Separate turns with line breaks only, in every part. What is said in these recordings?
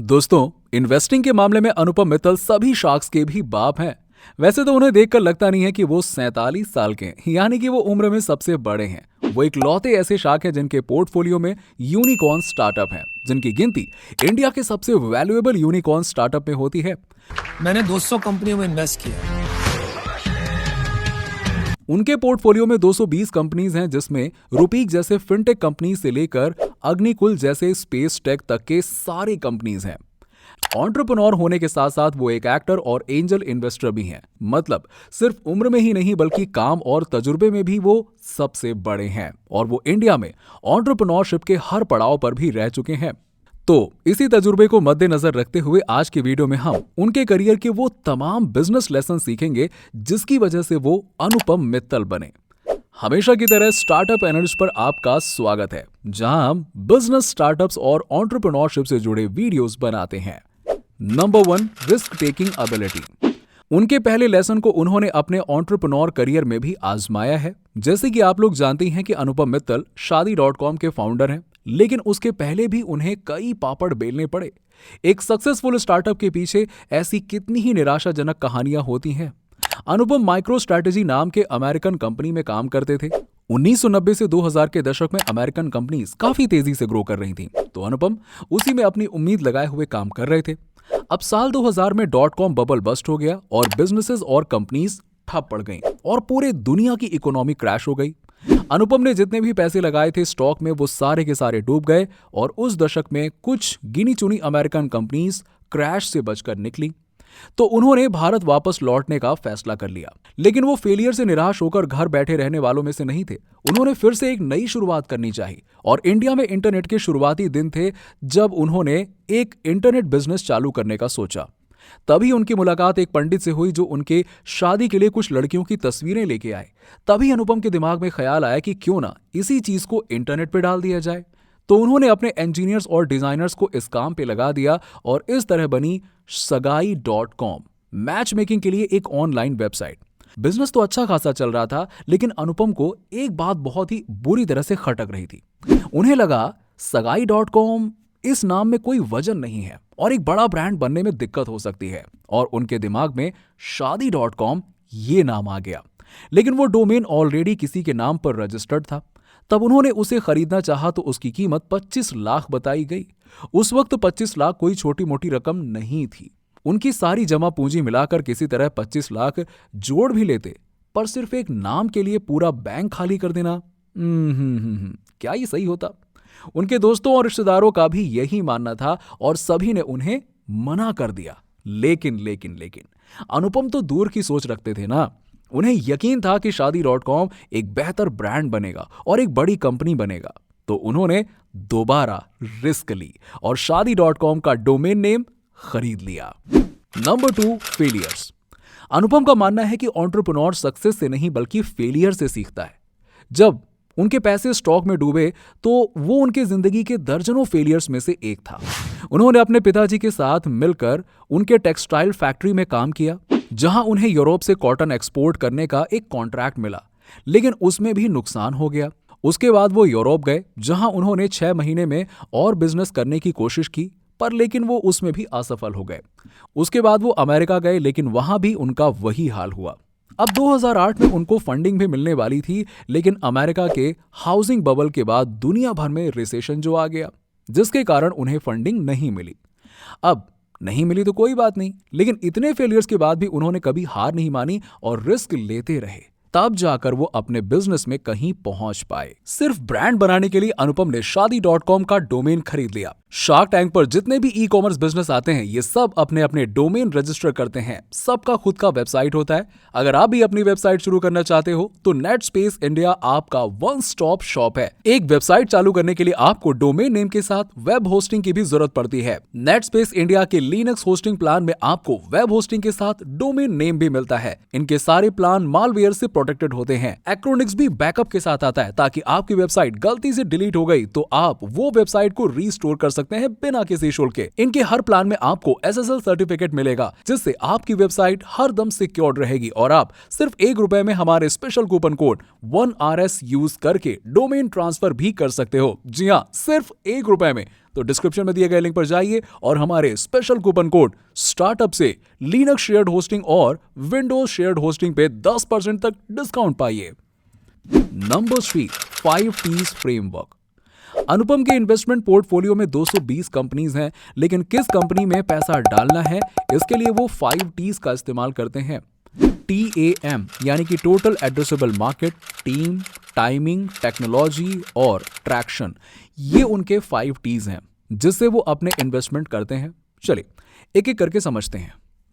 दोस्तों, इन्वेस्टिंग के मामले में अनुपम मित्तल सभी शार्क्स के भी बाप हैं। वैसे तो उन्हें देखकर लगता नहीं है कि वो 47 साल के हैं, यानी कि वो उम्र में सबसे बड़े हैं। वो इकलौते ऐसे शार्क हैं जिनके पोर्टफोलियो में यूनिकॉर्न स्टार्टअप हैं, जिनकी गिनती इंडिया के सबसे वैल्यूएबल यूनिकॉर्न स्टार्टअप में होती है।
मैंने 200 कंपनियों में इन्वेस्ट किया।
उनके पोर्टफोलियो में 220 कंपनीज हैं, जिसमें रुपीक जैसे फिनटेक कंपनी से लेकर अग्निकुल जैसे स्पेस टेक तक के सारे कंपनीज हैं। एंटरप्रेन्योर होने के साथ साथ वो एक एक्टर और एंजल इन्वेस्टर भी हैं। मतलब सिर्फ उम्र में ही नहीं बल्कि काम और तजुर्बे में भी वो सबसे बड़े हैं, और वो इंडिया में एंटरप्रेन्योरशिप के हर पड़ाव पर भी रह चुके हैं। तो इसी तजुर्बे को मद्देनजर रखते हुए आज की वीडियो में हम उनके करियर के वो तमाम बिजनेस लेसन सीखेंगे जिसकी वजह से वो अनुपम मित्तल बने। हमेशा की तरह स्टार्टअप एनालिस्ट पर आपका स्वागत है, जहां हम बिजनेस, स्टार्टअप्स और एंटरप्रेन्योरशिप से जुड़े वीडियोस बनाते हैं। Number 1, risk taking ability. उनके पहले लेसन को उन्होंने अपने एंटरप्रेन्योर करियर में भी आजमाया है। जैसे कि आप लोग जानते हैं कि अनुपम मित्तल शादी.com के फाउंडर हैं, लेकिन उसके पहले भी उन्हें कई पापड़ बेलने पड़े। एक सक्सेसफुल स्टार्टअप के पीछे ऐसी कितनी ही निराशाजनक कहानियां होती हैं। अनुपम माइक्रो स्ट्रैटेजी नाम के अमेरिकन कंपनी में काम करते थे। 1990 से 2000 के दशक में अमेरिकन कंपनीज काफी तेजी से ग्रो कर रही थीं, तो अनुपम उसी में अपनी उम्मीद लगाए हुए काम कर रहे थे। अब साल 2000 में .com बबल बस्ट हो गया और बिजनेसेस और कंपनीज ठप पड़ गईं और पूरे दुनिया की इकोनॉमी क्रैश हो गई। अनुपम ने जितने भी पैसे लगाए थे स्टॉक में, वो सारे के सारे डूब गए और उस दशक में कुछ गिनी चुनी अमेरिकन कंपनीज क्रैश से बचकर निकली। तो उन्होंने भारत वापस लौटने का फैसला कर लिया, लेकिन वो फेलियर से निराश होकर घर बैठे रहने वालों में से नहीं थे। उन्होंने फिर से एक नई शुरुआत करनी चाहिए, और इंडिया में इंटरनेट के शुरुआती दिन थे जब उन्होंने एक इंटरनेट बिजनेस चालू करने का सोचा। तभी उनकी मुलाकात एक पंडित से हुई जो उनके शादी के लिए कुछ लड़कियों की तस्वीरें लेके आए। तभी अनुपम के दिमाग में ख्याल आया कि क्यों ना इसी चीज को इंटरनेट पे डाल दिया जाए। तो उन्होंने अपने इंजीनियर्स और डिजाइनर्स को इस काम पे लगा दिया और इस तरह बनी सगाई.com, मैच मेकिंग के लिए एक ऑनलाइन वेबसाइट। बिजनेस तो अच्छा खासा चल रहा था, लेकिन अनुपम को एक बात बहुत ही बुरी तरह से खटक रही थी। उन्हें लगा सगाई.com इस नाम में कोई वजन नहीं है और एक बड़ा ब्रांड बनने में दिक्कत हो सकती है, और उनके दिमाग में शादी.com ये नाम आ गया। लेकिन वो डोमेन ऑलरेडी किसी के नाम पर रजिस्टर्ड था। तब उन्होंने उसे खरीदना चाहा तो उसकी कीमत 25 लाख बताई गई। उस वक्त 25 लाख कोई छोटी मोटी रकम नहीं थी। उनकी सारी जमा पूंजी मिलाकर किसी तरह 25 लाख जोड़ भी लेते, पर सिर्फ एक नाम के लिए पूरा बैंक खाली कर देना, क्या ये सही होता? उनके दोस्तों और रिश्तेदारों का भी यही मानना था और सभी ने उन्हें मना कर दिया। लेकिन अनुपम तो दूर की सोच रखते थे ना। उन्हें यकीन था कि शादी.com एक बेहतर ब्रांड बनेगा और एक बड़ी कंपनी बनेगा। तो उन्होंने दोबारा रिस्क ली और शादी.com का डोमेन नेम खरीद लिया। Number 2, failures. अनुपम का मानना है कि एंटरप्रेन्योर सक्सेस से नहीं बल्कि फेलियर से सीखता है। जब उनके पैसे स्टॉक में डूबे तो वो उनके जिंदगी के दर्जनों फेलियर्स में से एक था। उन्होंने अपने पिताजी के साथ मिलकर उनके टेक्सटाइल फैक्ट्री में काम किया, जहां उन्हें यूरोप से कॉटन एक्सपोर्ट करने का एक कॉन्ट्रैक्ट मिला, लेकिन उसमें भी नुकसान हो गया। उसके बाद वो यूरोप गए, जहां उन्होंने 6 महीने में और बिजनेस करने की कोशिश की, पर लेकिन वो उसमें भी असफल हो गए। उसके बाद वो अमेरिका गए, लेकिन वहां भी उनका वही हाल हुआ। अब 2008 में उनको फंडिंग भी मिलने वाली थी, लेकिन अमेरिका के हाउसिंग बबल के बाद दुनिया भर में रिसेशन जो आ गया, जिसके कारण उन्हें फंडिंग नहीं मिली। अब नहीं मिली तो कोई बात नहीं, लेकिन इतने फेलियर्स के बाद भी उन्होंने कभी हार नहीं मानी और रिस्क लेते रहे। तब जाकर वो अपने बिजनेस में कहीं पहुंच पाए। सिर्फ ब्रांड बनाने के लिए अनुपम ने शादी.com का डोमेन खरीद लिया। शार्क टैंक पर जितने भी ई कॉमर्स बिजनेस आते हैं, ये सब अपने अपने डोमेन रजिस्टर करते हैं। सबका खुद का वेबसाइट होता है। अगर आप भी अपनी वेबसाइट शुरू करना चाहते हो तो नेट स्पेस इंडिया आपका वन स्टॉप शॉप है। एक वेबसाइट चालू करने के लिए आपको डोमेन नेम के साथ वेब होस्टिंग की भी जरूरत पड़ती है। नेट स्पेस इंडिया के लिनक्स होस्टिंग प्लान में आपको वेब होस्टिंग के साथ डोमेन नेम भी मिलता है। इनके सारे प्लान मालवेयर से प्रोटेक्टेड होते हैं। एक्रोनिक्स भी बैकअप के साथ आता है, ताकि आपकी वेबसाइट गलती से डिलीट हो गई तो आप वो वेबसाइट को रीस्टोर कर सकते हैं बिना किसी शुल्क के। इनके हर प्लान में आपको SSL सर्टिफिकेट मिलेगा, जिससे आपकी वेबसाइट हर दम सिक्योर्ड रहेगी और आप सिर्फ ₹1 में हमारे special coupon code 1RS use करके डोमेन ट्रांसफर भी कर सकते हो। जी हाँ, सिर्फ ₹1 में। तो डिस्क्रिप्शन में दिए गए लिंक पर जाइए और हमारे स्पेशल कूपन कोड स्टार्टअप से लिनक्स शेयर्ड होस्टिंग और विंडोज शेयर्ड होस्टिंग पे 10% तक डिस्काउंट पाइए। Number 3, 5 T's framework. अनुपम के इन्वेस्टमेंट पोर्टफोलियो में 220 कंपनीज हैं, लेकिन किस कंपनी में पैसा डालना है इसके लिए वो 5 T's का इस्तेमाल करते हैं। TAM यानी कि total addressable market, team, timing, technology और ट्रैक्शन, ये उनके 5 T's हैं जिससे वो अपने इन्वेस्टमेंट करते हैं। चलिए एक एक करके समझते हैं।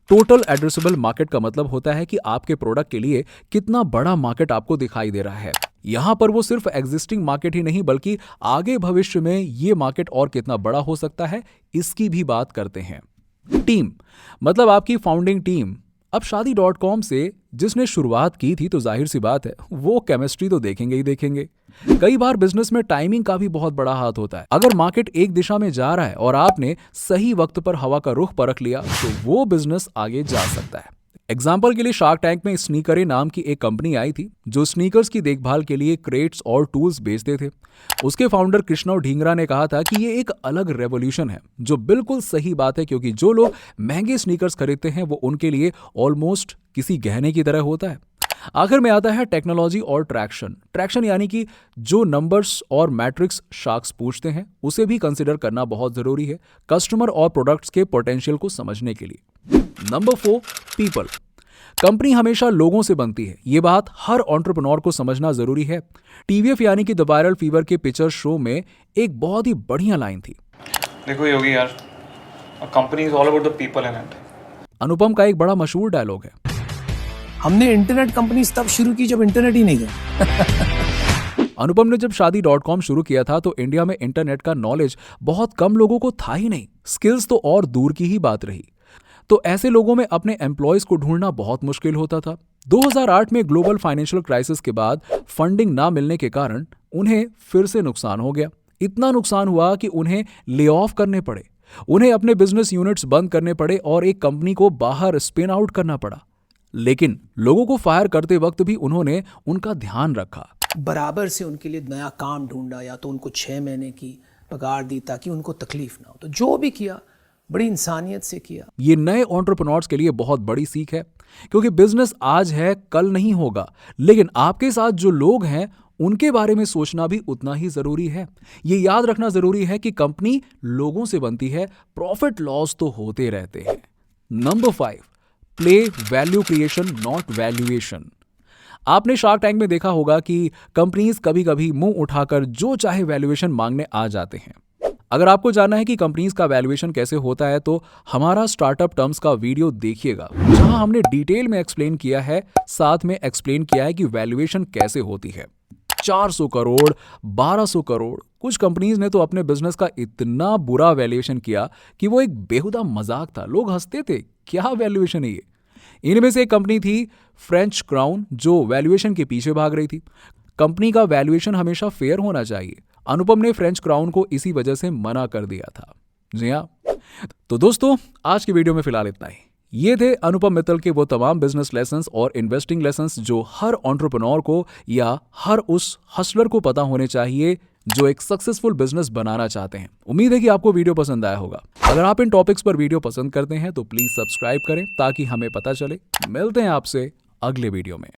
टोटल एड्रेसेबल मार्केट का मतलब होता है कि आपके प्रोडक्ट के लिए कितना बड़ा मार्केट आपको दिखाई दे रहा है। यहां पर वो सिर्फ एग्जिस्टिंग मार्केट ही नहीं बल्कि आगे भविष्य में ये मार्केट और कितना बड़ा हो सकता है इसकी भी बात करते हैं। टीम मतलब आपकी फाउंडिंग टीम। अब शादी.com से जिसने शुरुआत की थी तो जाहिर सी बात है वो केमिस्ट्री तो देखेंगे ही देखेंगे। कई बार बिजनेस में टाइमिंग का भी बहुत बड़ा हाथ होता है। अगर मार्केट एक दिशा में जा रहा है और आपने सही वक्त पर हवा का रुख परख लिया तो वो बिजनेस आगे जा सकता है। एग्जाम्पल के लिए शार्क टैंक में स्नीकरे नाम की एक कंपनी आई थी जो स्नीकर्स की देखभाल के लिए क्रेट्स और टूल्स बेचते थे। उसके फाउंडर कृष्णव ढींगरा ने कहा था कि ये एक अलग रेवोल्यूशन है, जो बिल्कुल सही बात है क्योंकि जो लोग महंगे स्नीकर्स खरीदते हैं वो उनके लिए ऑलमोस्ट किसी गहने की तरह होता है। आखिर में आता है टेक्नोलॉजी और ट्रैक्शन। ट्रैक्शन यानी कि जो नंबर्स और मैट्रिक्स शार्क्स पूछते हैं उसे भी कंसिडर करना बहुत जरूरी है कस्टमर और प्रोडक्ट्स के पोटेंशियल को समझने के लिए। Number 4, people. कंपनी हमेशा लोगों से बनती है, ये बात हर एंटरप्रेन्योर को समझना जरूरी है। TVF यानी कि द वायरल फीवर के पिक्चर शो में एक बहुत ही बढ़िया लाइन थी।
देखो योगी यार, a company is all about the people in it.
अनुपम का एक बड़ा मशहूर डायलॉग है।
हमने इंटरनेट कंपनीज तब शुरू की जब इंटरनेट ही नहीं था।
अनुपम ने जब शादी.com शुरू किया था तो इंडिया में इंटरनेट का नॉलेज बहुत कम लोगों को था ही नहीं, स्किल्स तो और दूर की ही बात रही। तो ऐसे लोगों में अपने एम्प्लॉयज को ढूंढना बहुत मुश्किल होता था। 2008 में ग्लोबल फाइनेंशियल क्राइसिस के बाद फंडिंग ना मिलने के कारण उन्हें फिर से नुकसान हो गया। इतना नुकसान हुआ कि उन्हें ले ऑफ करने पड़े, उन्हें अपने बिजनेस यूनिट्स बंद करने पड़े और एक कंपनी को बाहर स्पिन आउट करना पड़ा। लेकिन लोगों को फायर करते वक्त भी उन्होंने उनका ध्यान रखा।
बराबर से उनके लिए नया काम ढूंढा या तो उनको 6 महीने की पगार दी ताकि उनको तकलीफ ना हो। तो जो भी किया बड़ी इंसानियत से किया।
ये नए एंटरप्रेन्योर्स के लिए बहुत बड़ी सीख है क्योंकि बिजनेस आज है कल नहीं होगा, लेकिन आपके साथ जो लोग हैं उनके बारे में सोचना भी उतना ही जरूरी है। ये याद रखना जरूरी है कि कंपनी लोगों से बनती है, प्रॉफिट लॉस तो होते रहते हैं। Number 5, play value creation not valuation. आपने शार्क टैंक में देखा होगा कि कंपनीज कभी कभी मुंह उठाकर जो चाहे वैल्यूएशन मांगने आ जाते हैं। अगर आपको जानना है कि कंपनीज का वैल्यूएशन कैसे होता है तो हमारा स्टार्टअप टर्म्स का वीडियो देखिएगा, जहां हमने डिटेल में एक्सप्लेन किया है, साथ में एक्सप्लेन किया है कि वैल्यूएशन कैसे होती है। 400 करोड़, 1200 करोड़, कुछ कंपनीज ने तो अपने बिजनेस का इतना बुरा वैल्यूएशन किया कि वो एक बेहुदा मजाक था, लोग हंसते थे, क्या वैल्यूएशन है ये। इनमें से एक कंपनी थी फ्रेंच क्राउन जो वैल्यूएशन के पीछे भाग रही थी। कंपनी का वैल्यूएशन हमेशा फेयर होना चाहिए। अनुपम ने फ्रेंच क्राउन को इसी वजह से मना कर दिया था। जी हाँ, तो दोस्तों आज की वीडियो में फिलहाल इतना ही। ये थे अनुपम मित्तल के वो तमाम बिजनेस लेसन्स और इन्वेस्टिंग लेसन्स जो हर एंटरप्रेन्योर को या हर उस हसलर को पता होने चाहिए जो एक सक्सेसफुल बिजनेस बनाना चाहते हैं। उम्मीद है कि आपको वीडियो पसंद आया होगा। अगर आप इन टॉपिक्स पर वीडियो पसंद करते हैं तो प्लीज सब्सक्राइब करें ताकि हमें पता चले। मिलते हैं आपसे अगले वीडियो में।